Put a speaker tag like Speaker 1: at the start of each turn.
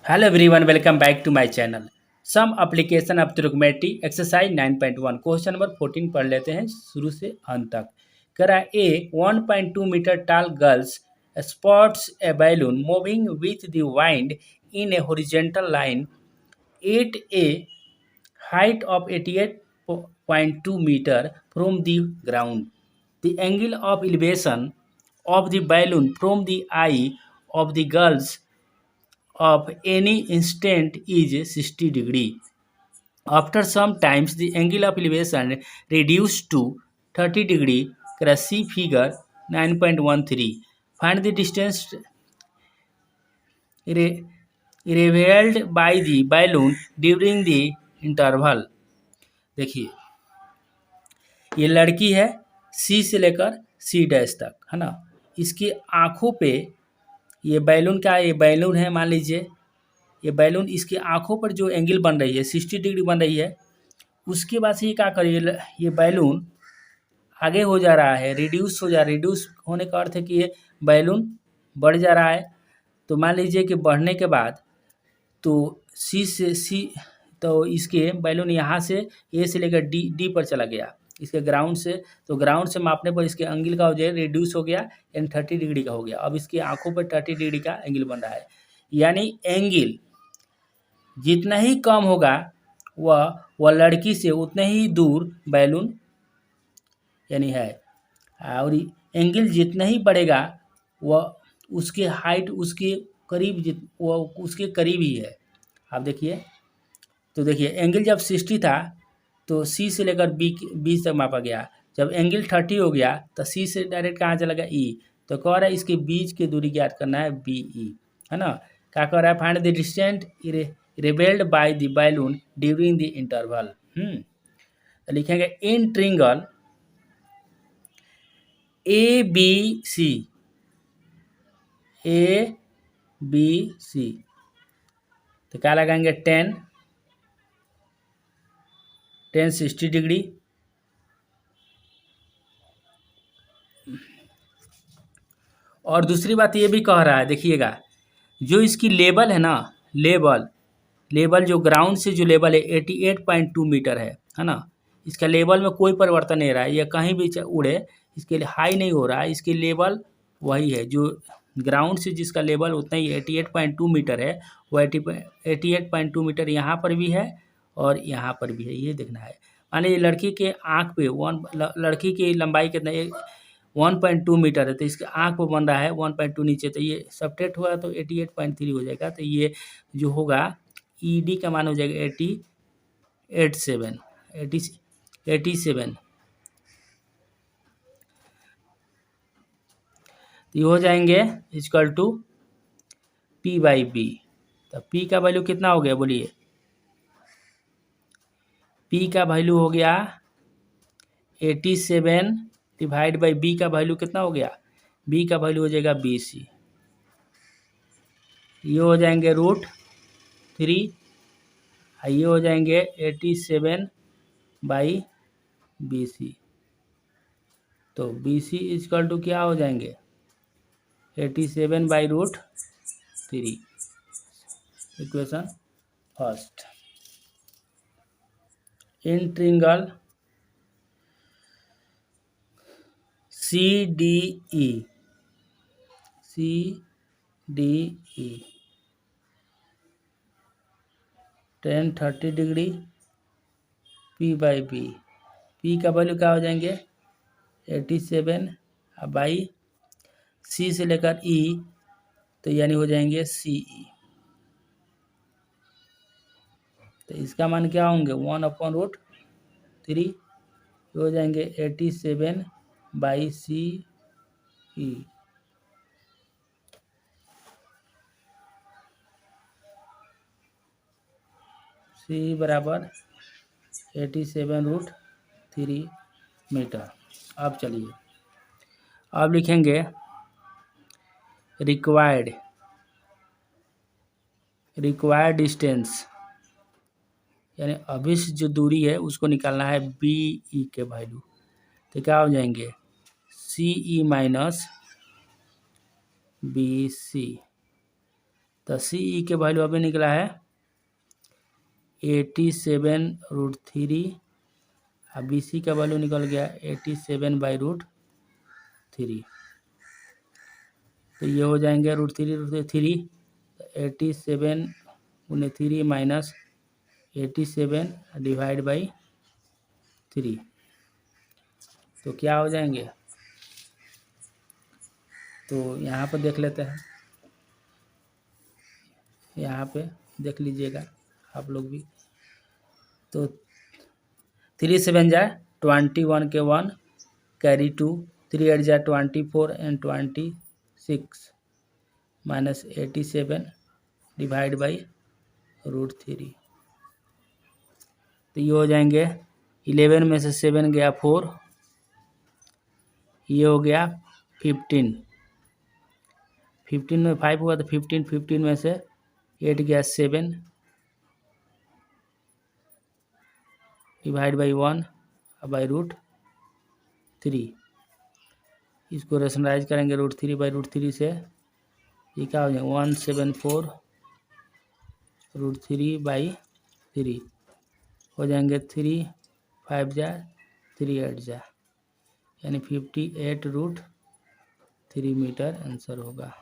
Speaker 1: Hello everyone, welcome back to my channel. Some application of trigonometry exercise 9.1 question number 14 पढ़ लेते हैं शुरू से अंत तक। कह रहा है ए 1.2 metre tall girls spots a balloon moving with the wind in a horizontal line at a height of 88.2 meter from the ground. The angle of elevation of the balloon from the eye of the girls of any instant is 60 degree. After some times, the angle of elevation reduced to 30 degree. See figure 9.13. Find the distance revealed by the balloon during the interval. देखिए, ये लड़की है सी से लेकर C dash तक, है ना। इसकी आँखों पे ये बैलून का ये बैलून है, मान लीजिए ये बैलून, इसकी आँखों पर जो एंगल बन रही है 60 डिग्री बन रही है। उसके बाद से ये क्या करिए, ये बैलून आगे हो जा रहा है, रिड्यूस हो जा रहा है। रिड्यूस होने का अर्थ है कि ये बैलून बढ़ जा रहा है। तो मान लीजिए कि बढ़ने के बाद तो सी से सी, तो इसके बैलून यहाँ से ए से लेकर डी पर चला गया, इसके ग्राउंड से। तो ग्राउंड से मापने पर इसके एंगल का हो जाए रिड्यूस हो गया, यानी 30 डिग्री का हो गया। अब इसकी आंखों पर 30 डिग्री का एंगल बन रहा है, यानी एंगल जितना ही कम होगा वह लड़की से उतने ही दूर बैलून यानी है, और एंगल जितना ही बढ़ेगा वह उसके हाइट उसके करीब वह उसके करीब ही है। आप देखिए, तो देखिए एंगल जब 60 था तो सी से लेकर बी तक मापा गया। जब एंगल 30 हो गया तो सी से डायरेक्ट कहाँ चला गया, ई। तो कह रहा है इसके बीच की दूरी ज्ञात करना है, बी ई, है ना। क्या कह रहा है, find the distance revealed by the balloon during the interval. लिखेंगे in triangle A B C, A B C, तो क्या लगाएंगे 10 60 डिग्री। और दूसरी बात ये भी कह रहा है, देखिएगा जो इसकी लेवल है ना, लेवल जो ग्राउंड से जो लेवल है 88.2 मीटर है ना। इसका लेवल में कोई परिवर्तन नहीं रहा है, यह कहीं भी उड़े इसके लिए हाई नहीं हो रहा है। इसके लेवल वही है, जो ग्राउंड से जिसका लेवल उतना ही 88.2 मीटर है, वो 88.2 मीटर यहाँ पर भी है और यहाँ पर भी है, ये देखना है। मान लीजिए लड़की के आँख पे लड़की की लंबाई कितना 1.2 मीटर है, तो इसके आँख पर बन रहा है 1.2 नीचे, तो ये सब्ट्रैक्ट हुआ तो 88.3 हो जाएगा। तो ये जो होगा ई डी का मान हो जाएगा 87। तो ये हो जाएंगे equal to P by B. तो पी का वैल्यू कितना हो गया बोलिए, पी का वैल्यू हो गया 87 डिवाइड बाई बी का वैल्यू कितना हो गया, बी का वैल्यू हो जाएगा BC। ये हो जाएंगे √3, ये हो जाएंगे 87 बाई BC। तो BC इक्वल टू क्या हो जाएंगे 87 by √3, equation first. In triangle CDE, tan 30 degree P by B, P का वैल्यू क्या हो जाएंगे 87 बाई सी से लेकर ई, तो यानी हो जाएंगे CE। तो इसका मान क्या होंगे 1/√3, हो जाएंगे 87 बाई CE। C बराबर 87√3 मीटर। अब चलिए, अब लिखेंगे रिक्वायर्ड डिस्टेंस, यानी अभिष्ट जो दूरी है उसको निकालना है BE के वैल्यू। तो क्या हो जाएंगे CE माइनस BC। तो सी ई के वैल्यू अभी निकला है 87√3 और बी सी का वैल्यू निकल गया 87/√3। तो ये हो जाएंगे √3 87/3 माइनस 87 डिवाइड बाई 3। तो क्या हो जाएंगे, तो यहाँ पर देख लेते हैं, यहाँ पे देख लीजिएगा आप लोग भी। तो 3 7 जा 21 के 1 कैरी 2, 3 8 जा 24 एंड 26 माइनस 87 डिवाइड बाई √3। तो ये हो जाएंगे 11 में से 7 गया 4, ये हो गया 15 में 5 हुआ तो 15 में से 8 गया 7 डिवाइड बाई 1 बाई √3। इसको रेशनलाइज करेंगे √3/√3 से, ये क्या हो जाएगा 174√3/3 हो जाएंगे 3 5 जा 3 8 जा, यानी 58√3 मीटर आंसर होगा।